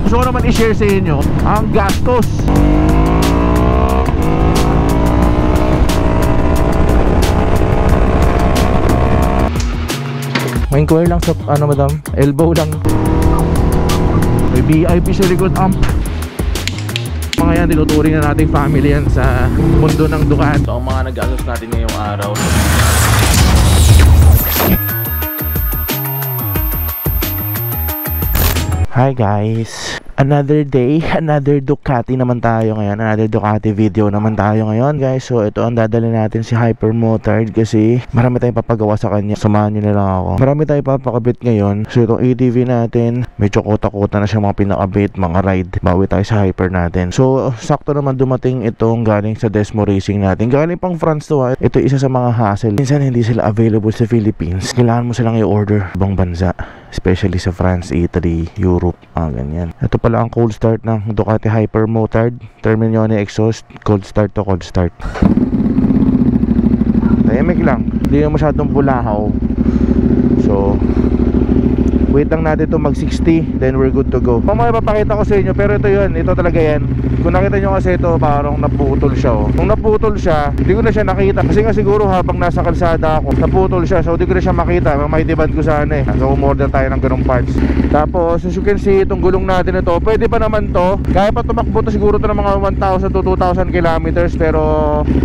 Gusto ko naman i-share sa inyo ang gastos. May inquire lang sa ano madam, elbow lang. May VIP sa likod amp. Mga yan, tinuturing na nating family yan sa mundo ng Ducati. So ang mga nag-asos natin ngayong araw. Hi guys, another day, another Ducati naman tayo ngayon. Another Ducati video naman tayo ngayon guys. So ito ang dadali natin si Hypermotard kasi marami tayong papagawa sa kanya. Samahan nyo na lang ako. Marami tayong papakabit ngayon. So itong ATV natin, medyo kota-kota na siya mga pinakabit, mga ride. Bawi tayo sa Hyper natin. So sakto naman dumating itong galing sa Desmo Racing natin. Galing pang France to ha. Ito isa sa mga hassle. Minsan hindi sila available sa Philippines. Kailangan mo silang i-order ibang bansa, especially sa France, Italy, Europe, ganyan. Ito pala ang cold start ng Ducati Hypermotard. Terminione exhaust, cold start to cold start. Tahimik lang, hindi na masyadong bulahaw. So wait lang natin ito mag 60, then we're good to go. Mamaya papakita ko sa inyo, pero ito yun, ito talaga yan. Kung nakita nyo kasi ito, parang naputol siya oh. Nung naputol siya, hindi ko na siya nakita. Kasi nga siguro habang nasa kalsada ako, naputol siya, so hindi ko na siya makita. Maitibad ko sana eh. So umorder tayo ng ganong parts. Tapos as you can see, itong gulong natin ito, pwede pa naman to. Kaya pa tumakbo to siguro to ng mga 1,000 to 2,000 kilometers. Pero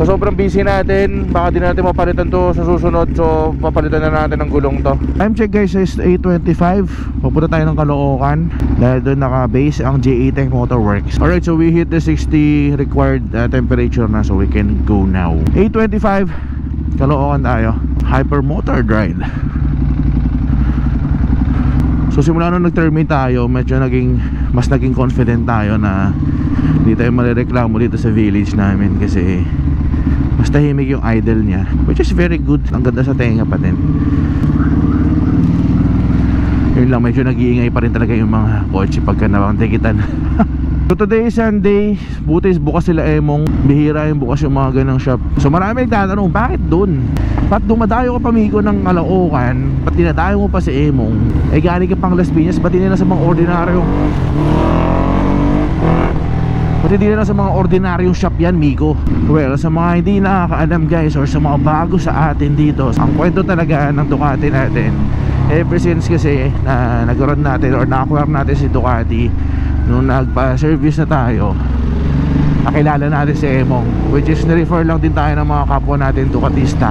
sa sobrang busy natin, baka di natin mapalitan to sa susunod. So papalitan na natin ng gulong to. Time check guys is 8:25. Pupunta tayo ng Caloocan dahil doon naka-base ang JA Tech Motorworks. Alright, so we hit the 60 required temperature na, so we can go now. 8:25, Caloocan tayo. Hypermotard ride. So simula nung nag-terminate tayo, medyo mas naging confident tayo na hindi tayo marireklamo dito sa village namin kasi mas tahimik yung idle niya, which is very good. Ang ganda sa tenga pa din. Yun lang, medyo nag-iingay pa rin talaga yung mga kotse pagka nabantikitan. So today is Sunday, buti bukas sila Emong. Bihira yung bukas yung mga ganang shop. So marami nagtatanong, bakit dun? Ba't dumadayo ka pamiko ng Caloocan? Ba't dinadayo mo pa si Emong? Eh galing ka pang Las Piñas, ba't hindi na sa mga ordinaryo? Ba't hindi na sa mga ordinaryong shop yan, Miko? Well, sa mga hindi nakakaalam guys, or sa mga bago sa atin dito, ang kwento talaga ng Ducati natin, ever since kasi na nag-run natin or na-acquire natin si Ducati, nung nagpa-service na tayo, nakilala natin si Emong, which is na-refer lang din tayo ng mga kapwa natin Ducatista.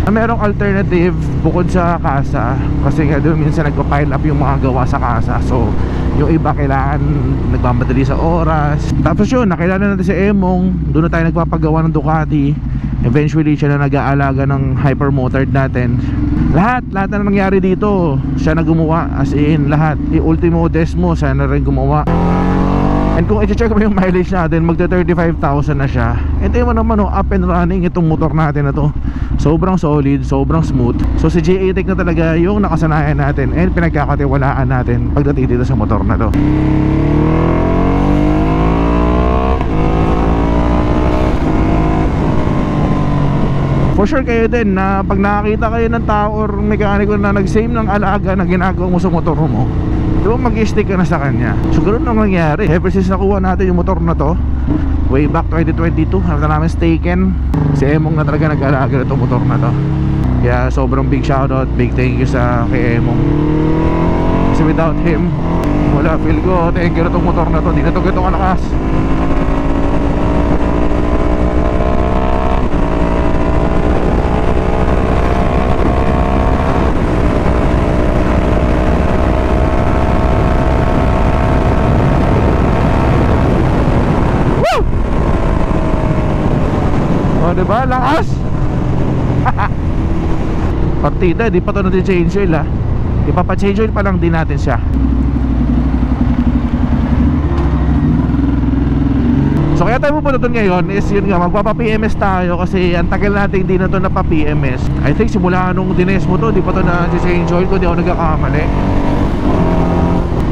Merong alternative bukod sa kasa, kasi nga doon minsan nagpa-pile up yung mga gawa sa kasa. So yung iba kailangan nagmamadali sa oras. Tapos yun, nakilala natin si Emong, doon na tayo nagpapagawa ng Ducati. Eventually siya na nag-aalaga ng Hypermotard natin. Lahat na nangyari dito siya na gumawa, as in lahat. Yung Ultimo Desmo siya na rin gumawa. And kung i-check mo yung mileage natin, magta 35,000 na siya. And tayo naman up and running itong motor natin na to. Sobrang solid, sobrang smooth. So si JA Tech na talaga yung nakasanayan natin and pinagkakatiwalaan natin pagdating dito sa motor na to. For sure kayo din na pag nakakita kayo ng tao or mekaniko na nag-same ng alaga na ginagawa mo sa motor mo, di ba mag-stick ka na sa kanya? So ganoon ang nangyari. Ever since nakuha natin yung motor na to, way back 2022, nakita namin Staken, si Emong na talaga nag-alaga na itong motor na to. Kaya sobrang big shoutout, big thank you sa kay Emong. Kasi without him, wala, feel ko thank you na itong motor na to. Di na ito ganito kalakas. Diba? Lakas! Partida, di pa ito natin change oil ha. Ipapa-change oil pa lang din natin siya. So kaya tayo pupunta doon ngayon is yun nga, magpapa-PMS tayo kasi ang tagal natin hindi na ito napa-PMS. I think simula nung dines mo to, di pa ito na-change oil ko, di ako nagkakamali.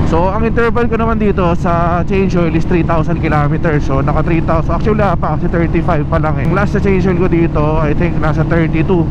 So ang interval ko naman dito sa change oil is 3,000 kilometers. So naka 3,000, actually wala pa kasi 35 pa lang eh. Yung last sa change oil ko dito I think nasa 32.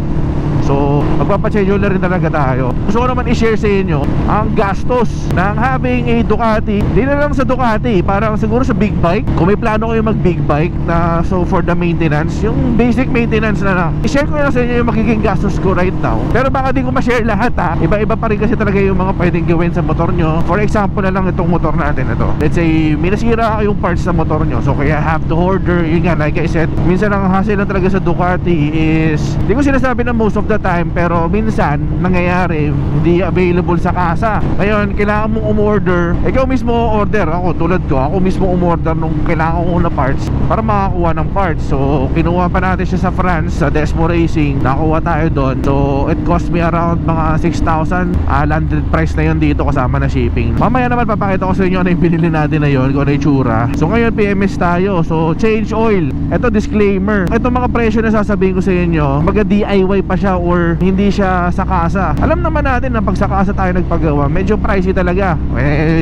So magpapa-change oil na rin talaga tayo. Gusto ko naman i-share sa inyo ang gastos ng having a Ducati. Di na lang sa Ducati, parang siguro sa big bike. Kung may plano kayo mag big bike na, so for the maintenance, yung basic maintenance na lang, i-share ko na sa inyo yung magiging gastos ko right now. Pero baka di ko ma-share lahat ha. Iba-iba pa rin kasi talaga yung mga pwedeng gawin sa motor nyo. For example na lang itong motor natin ito. Let's say may nasira yung parts sa motor nyo, so kaya have to order. Yun nga, like I said, minsan ang hassle lang talaga sa Ducati is, di ko sinasabi na most of the time, pero minsan nangyayari hindi available sa kasa. Ngayon kailangan mong umorder, ikaw mismo order. Ako tulad ko, ako mismo umorder nung kailangan ko na parts para makakuha ng parts. So kinuha pa natin siya sa France, sa Desmo Racing. Nakuha tayo doon. So it cost me around mga 6,000 landed price na yun dito kasama na shipping. Mamaya naman papakita ko sa inyo ano yung binili natin na yun, kung ano yung tsura. So ngayon PMS tayo. So change oil. Ito disclaimer, ito mga presyo na sasabihin ko sa inyo, maga DIY pa siya or hindi siya sa kasa. Alam naman natin na pag sa kasa tayo nagpagawa, medyo pricey talaga.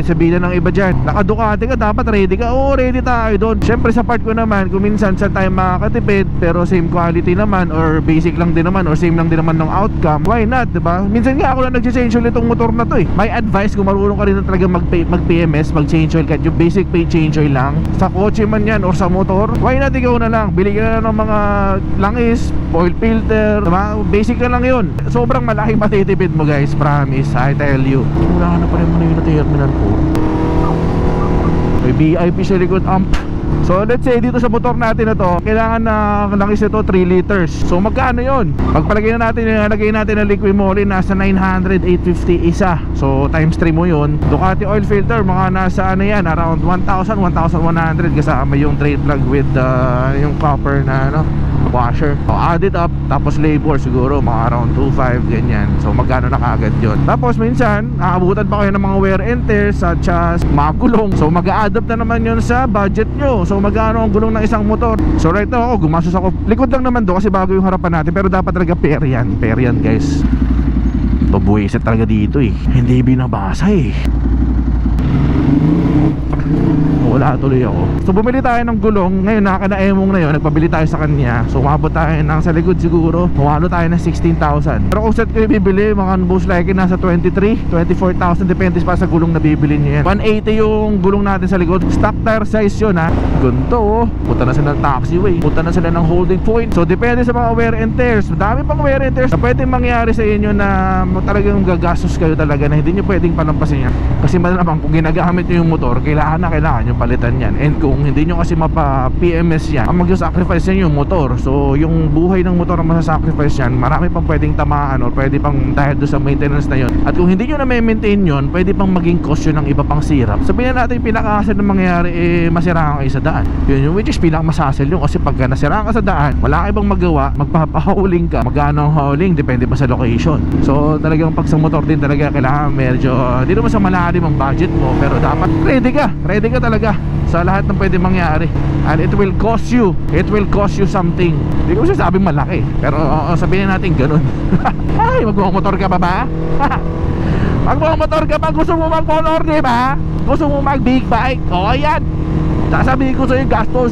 Sabihin na ng iba dyan, naka-Ducati ka, dapat ready ka. Oo, ready tayo doon. Syempre sa part ko naman, kung minsan sa tayo makakatipid pero same quality naman or basic lang din naman or same lang din naman ng outcome, why not, diba? Minsan nga ako lang nag-change oil itong motor na to eh. My advice, kung marunong ka rin na talaga mag-PMS, mag-change oil, kahit yung basic pay change oil lang, sa kotse man yan or sa motor, why not ikaw na lang, bili ka na ng mga langis, oil filter, diba? Basic na lang yun. Sobrang malaking matitipid mo guys, promise, I tell you. Wala na pa rin mo na yung terminal ko. May VIP sa likod amp. So let's say dito sa motor natin na to, kailangan na langis ito 3 liters. So magkano yun? Pagpalagay na natin, nalagay natin ng liquid moly, nasa 900, 850 isa. So times 3 mo yun. Ducati oil filter, mga nasa ano yan, around 1,000, 1,100 kasama yung drain plug with yung copper na ano, washer. So add it up, tapos labor siguro mga around 2,500 ganyan. So magkano na kaagad yun. Tapos minsan aabutan pa kayo ng mga wear and tear such as magulong. So mag-a-add up na naman yun sa budget nyo. So magkano ang gulong ng isang motor. So right now ako gumastos ako, likod lang naman do kasi bago yung harapan natin, pero dapat talaga pair yan guys. Pabuwisit talaga dito eh, hindi binabasa eh. Wala tuloy ako. So bumili tayo ng gulong. Ngayon nakaka-emong na yun, nagpabili tayo sa kanya. So umabot tayo ng sa likod siguro, umalo tayo ng 16,000. Pero kung set ko yung bibili, mga most likely nasa 23, 24,000, depende pa sa gulong na bibili nyo yan. 180 yung gulong natin sa likod. Stock tire size yun ha. Ganito oh. Punta na sila ng taxiway, punta na sila ng holding point. So depende sa mga wear and tears. Madami pang wear and tears na pwedeng mangyari sa inyo na talagang gagastos kayo talaga na hindi nyo pwedeng palampasin yan. Kasi malamang kung ginagamit nyo yung motor, kailangan nyo palitan yan. And kung hindi nyo kasi mapa-PMS yan, ang mag-sacrifice yan yung motor. So yung buhay ng motor ang masasacrifice yan, marami pang pwedeng tamaan or pwede pang dahil doon sa maintenance na yun. At kung hindi nyo na maintain yun, pwede pang maging cost yun ng iba pang sirap. Sabihin natin yung pinaka-hassle na mangyayari masiraan kayo sa daan. Yun yung which is pinaka-hassle yun, kasi pagka nasiraan ka sa daan, wala ka ibang magawa, magpapahuling ka. Magkano ang hauling, depende pa sa location. So talagang pag sa motor din talaga kailangan medyo hindi naman sa malalim ang budget mo, pero dapat ready ka talaga sa lahat ng pwede mangyari. And it will cost you something. Hindi ko sinasabing malaki, pero sabihin natin ganun. Ay, magmumotor ka pa ba? Magmumotor ka pa, gusto mo magmotor, di ba? Gusto mo mag big bike? O ayan, sasabihin ko sa'yo gastos.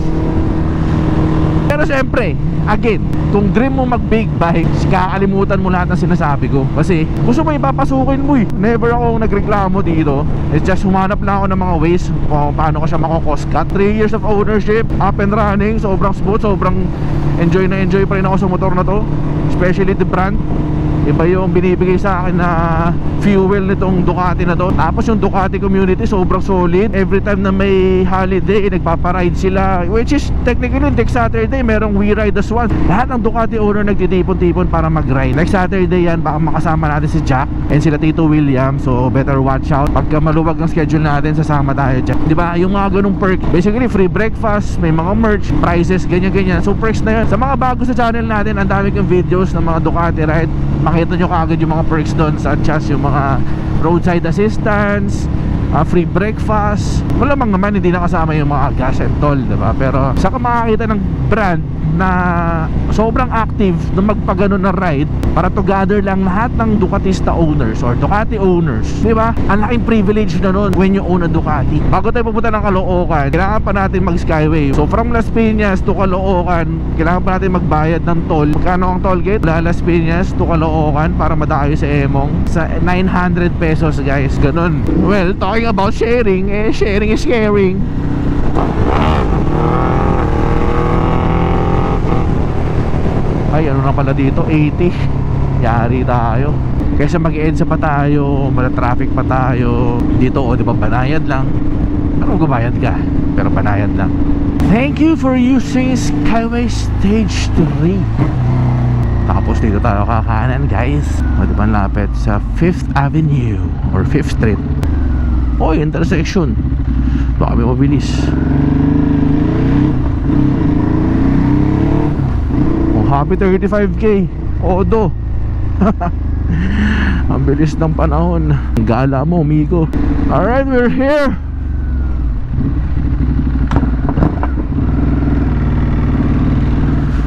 Pero syempre, again, kung dream mo mag big bike, kakalimutan mo lahat ng sinasabi ko. Kasi gusto mo ipapasukin mo eh. Never akong nagreklamo dito. It's just humanap lang ako ng mga ways kung paano ko siya mako-cost cut. 3 years of ownership, up and running, sobrang smooth, sobrang enjoy pa rin ako sa motor na to. Especially the brand. Iba yung binibigay sa akin na fuel nitong Ducati na to. Tapos yung Ducati community sobrang solid. Every time na may holiday, nagpaparide sila, which is technically next Saturday merong We Ride as One. Lahat ng Ducati owner nagtitipon-tipon para mag-ride. Next Saturday yan, baka makasama natin si Jack and sila Tito William. So better watch out. Pagka maluwag ang schedule natin, sasama tayo dyan. Diba? Yung mga ganung perk, basically free breakfast, may mga merch, prices, ganyan-ganyan. So perks na yun. Sa mga bago sa channel natin, ang dami kong videos ng mga Ducati ride. Makita nyo kaagad yung mga perks doon, such as yung mga roadside assistance, free breakfast. Malamang naman hindi nakasama yung mga gas and toll, diba? Pero saka makakita ng brand na sobrang active na magpagano na ride para to gather lang lahat ng Ducatista owners or Ducati owners, diba? Ang laking privilege na nun when you own a Ducati. Bago tayo pupunta ng Caloocan, kailangan pa natin mag Skyway. So from Las Piñas to Caloocan, kailangan pa natin magbayad ng toll. Magkano ang toll gate? Las Piñas to Caloocan para madayo sa Emong sa 900 pesos, guys. Ganun. Well, talking about sharing, sharing is caring. Ay, ano na pala dito? 80. Yari tayo. Kaysa mag-EDSA pa tayo, mala-traffic pa tayo. Dito, di ba, banayad lang. Pero gubayad ka, pero banayad lang. Thank you for using Skyway Stage 3. Tapos dito tayo kakanan, guys. Di ba, lapit sa 5th Avenue or 5th Street. Oy, intersection. Baka may mabilis. Happy 35k. Odo. Ang bilis ng panahon. Ang gala mo, amigo. Alright, we're here.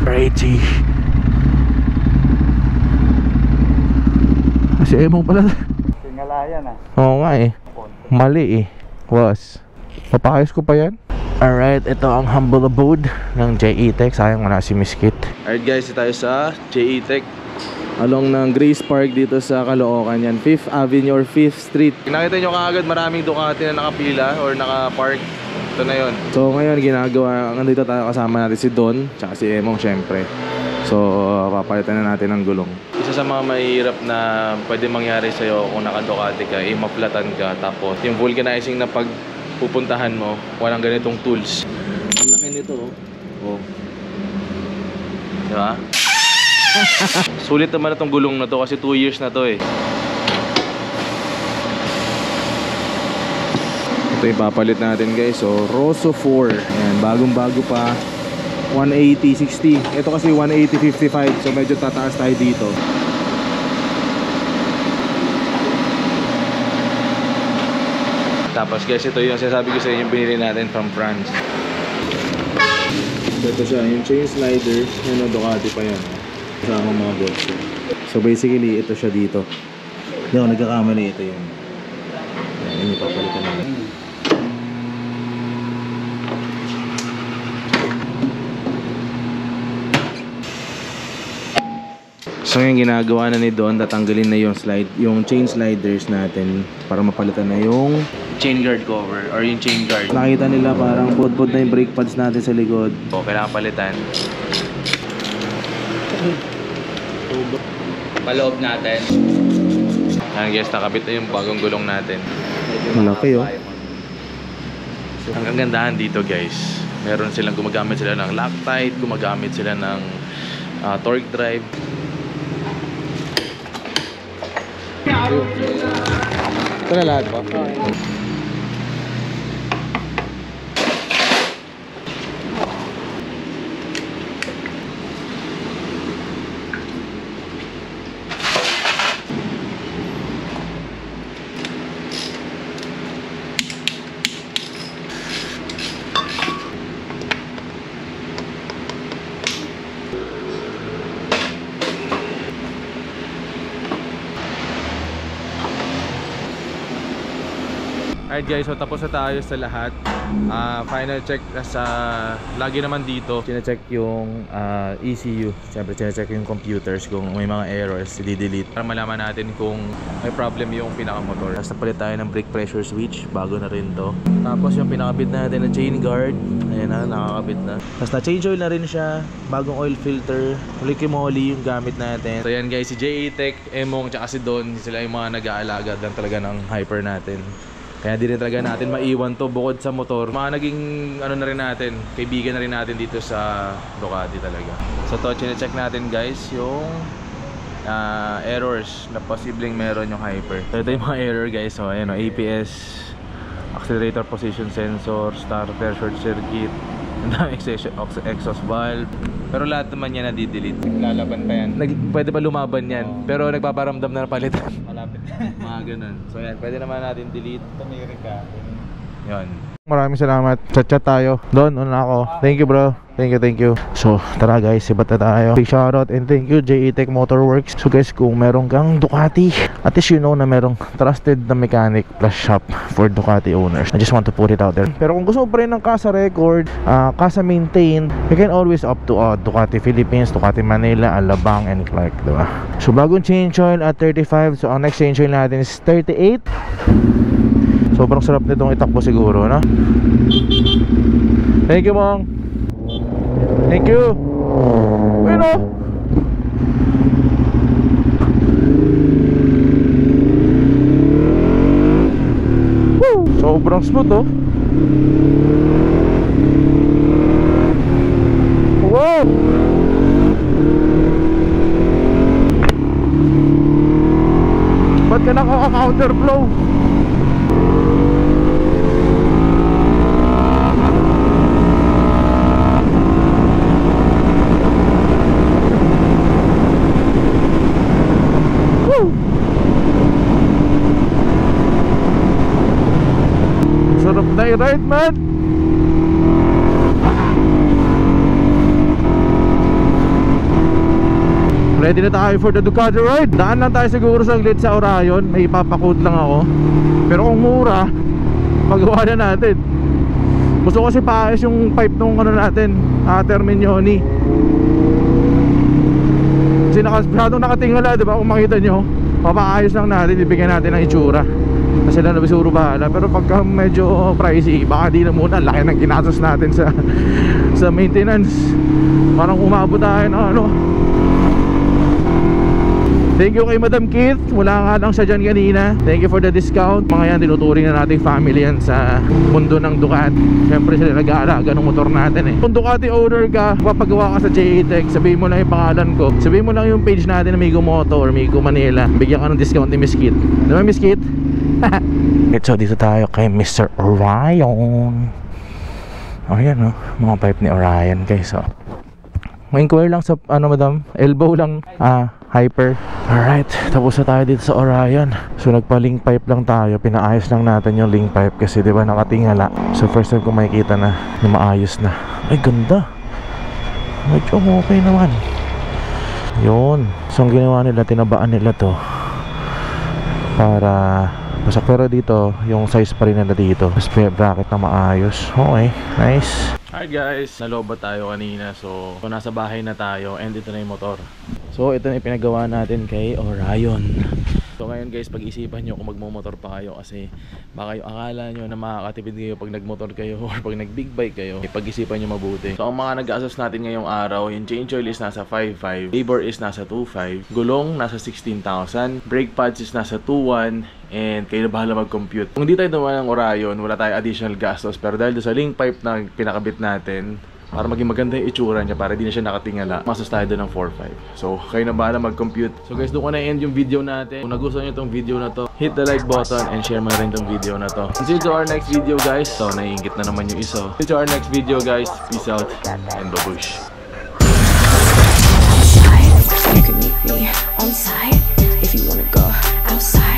Pretty. Kasi Emong pala. Singalayan ah. Oo nga eh. Mali eh. Was. Papakayos ko pa yan. Alright, ito ang humble abode ng JE Tech. Sayang wala si Miss Kit. Alright guys, tayo sa JE Tech along ng Grace Park dito sa Caloocan. Yan, 5th Avenue or 5th Street. Nakita nyo kaagad maraming Ducati na nakapila or nakapark. Ito na yon. So ngayon ginagawa, nandito tayo kasama natin si Don tsaka si Emong syempre. So papalitan na natin ang gulong. Isa sa mga mahirap na pwede mangyari sa'yo kung naka-Ducati ka, maplatan ka. Tapos yung vulcanizing na pag pupuntahan mo, walang ganitong tools. Ang laki nito, oh. Diba? Sulit naman itong gulong na to kasi 2 years na to eh. Ito ipapalit natin guys. So Rosso 4. Ayan, bagong bago pa. 180/60. Ito kasi 180/55. So medyo tataas tayo dito. Tapos guys, ito yung sinasabi ko sa inyo, binili natin from France. So ito siya, yung chain slider, yung Ducati pa yan. Kasama mga bolts. So basically, ito siya dito. Hindi ako nagkakamali, ito yun. Yan, yung papalitan natin. So yung ginagawa na ni Don, tatanggalin na yung chain sliders natin para mapalitan na yung chain guard cover or yung chain guard. Nakita nila parang pod-pod na yung brake pads natin sa likod. O, kailangan palitan. Paloob natin. Ayan guys, nakabit na yung bagong gulong natin. Malaki oh. Ang gandahan dito guys, meron silang gumagamit sila ng Loctite, gumagamit sila ng torque drive. Ito na lahat ba? Alright guys, so tapos na tayo sa lahat. Final check sa lagi naman dito. Chine-check yung ECU. Siyempre chine-check yung computers kung may mga errors, i-delete para malaman natin kung may problem yung pinaka-motor. Tapos napalit tayo ng brake pressure switch, bago na rin to. Tapos yung pinakabit natin na chain guard, ayan na, nakakabit na. Tapos na-change oil na rin siya, bagong oil filter, liquid moly yung gamit natin. So yan guys, si JE Tech, Emong, tsaka si Don, sila yung mga nag-aalaga lang talaga ng hyper natin. Kaya di rin talaga natin maiwan to bukod sa motor. Mga naging ano na rin natin, kaibigan na rin natin dito sa Ducati talaga. So to, chine-check natin guys yung errors na posibleng meron yung hyper. So ito yung mga error guys. So ayan o, APS, accelerator position sensor, starter, short circuit, exhaust valve. Pero lahat naman yan nadi-delete. Lalaban pa yan. Pwede pa lumaban yan. Pero nagpaparamdam na palitan. malapit. Mga ganun. So yan, pwede naman natin delete. Tumiri ka. Yan. Maraming salamat. Chat-chat tayo. Doon, una ako. Thank you, bro. Thank you. So, tara guys, sibat na tayo. Big shoutout and thank you, JE Tech Motorworks. So guys, kung meron kang Ducati, at least you know na merong trusted na mechanic plus shop for Ducati owners. I just want to put it out there. Pero kung gusto mo pa rin ng Casa record, Casa maintain, you can always up to Ducati Philippines, Ducati Manila, Alabang, and Clark, diba? So, bagong change oil at 35. So, ang next change oil natin is 38. Sobrang sarap nitong itakbo siguro, no? Thank you, Mong. Thank you. Uy, no? Woo! Sobrang smooth, oh. Wow! Ba't ka nakaka-counterflow? Sarap na i-ride, man. Ready na tayo for the Ducati ride. Daan lang tayo siguro saglit sa Orion. May ipapakode lang ako. Pero kung mura, pagawa na natin. Gusto ko kasi paayos yung pipe nung ano natin, Terminioni. Kasi masyadong nakatingala, diba? Kung makita nyo, papaayos lang natin, ibigyan natin ng itsura. Kasi lang nabisuro bahala. Pero pagka medyo pricey, baka di na muna. Laki ng ginastos natin sa maintenance. Parang umabot tayo ng ano. Thank you kay Madam Keith. Wala nga lang siya dyan kanina. Thank you for the discount. Mga yan, tinuturing na nating family yan sa mundo ng Ducati. Siyempre sila nag-aalaga ng motor natin eh. Kung Ducati owner ka, papagawa ka sa JE Tech, sabihin mo lang yung pangalan ko. Sabihin mo lang yung page natin na Migo Moto or Migo Manila. Bigyan ka ng discount ni Miss Keith. Diba Miss Keith? So dito tayo kay Mr. Orion. Oh yan oh, mga pipe ni Orion guys oh. Inquire lang sa ano madam, elbow lang, hyper. Alright, tapos na tayo dito sa Orion. So nagpa-link pipe lang tayo, pinaayos lang natin yung link pipe kasi diba nakatingala. So first time ko makikita na maayos na. Ay ganda, medyo okay naman. Yun, so ang ginawa nila, tinabaan nila to para basak, pero dito yung size pa rin nila dito. Mas may bracket na maayos. Okay, nice. Alright guys, nalobat tayo kanina. So nasa bahay na tayo and ito na yung motor. So ito na yung pinagawa natin kay Orion. So ngayon guys, pag-isipan nyo kung magmumotor pa kayo kasi baka yung akala nyo na makakatipid kayo pag nagmotor kayo or pag nag-big bike kayo. Pag-isipan nyo mabuti. So ang mga nag-assess natin ngayong araw, yung change oil is nasa 5.5, labor is nasa 2.5, gulong nasa 16,000, brake pads is nasa 2.1, and kayo na bahala mag-compute. Kung di tayo naman ng Orion, wala tayo additional gastos, pero dahil sa link pipe na pinakabit natin, para maging maganda yung itsura niya, para di na siya nakatingala, masas tayo doon ng 4.5. So, kayo na bahala mag-compute. So guys, doon ko na-end yung video natin. Kung nagustuhan nyo itong video na to, hit the like button and share mo na rin itong video na to. Until to our next video guys. So, naiingit na naman yung iso. Until to our next video guys. Peace out and babush. You can meet me on site if you wanna go outside.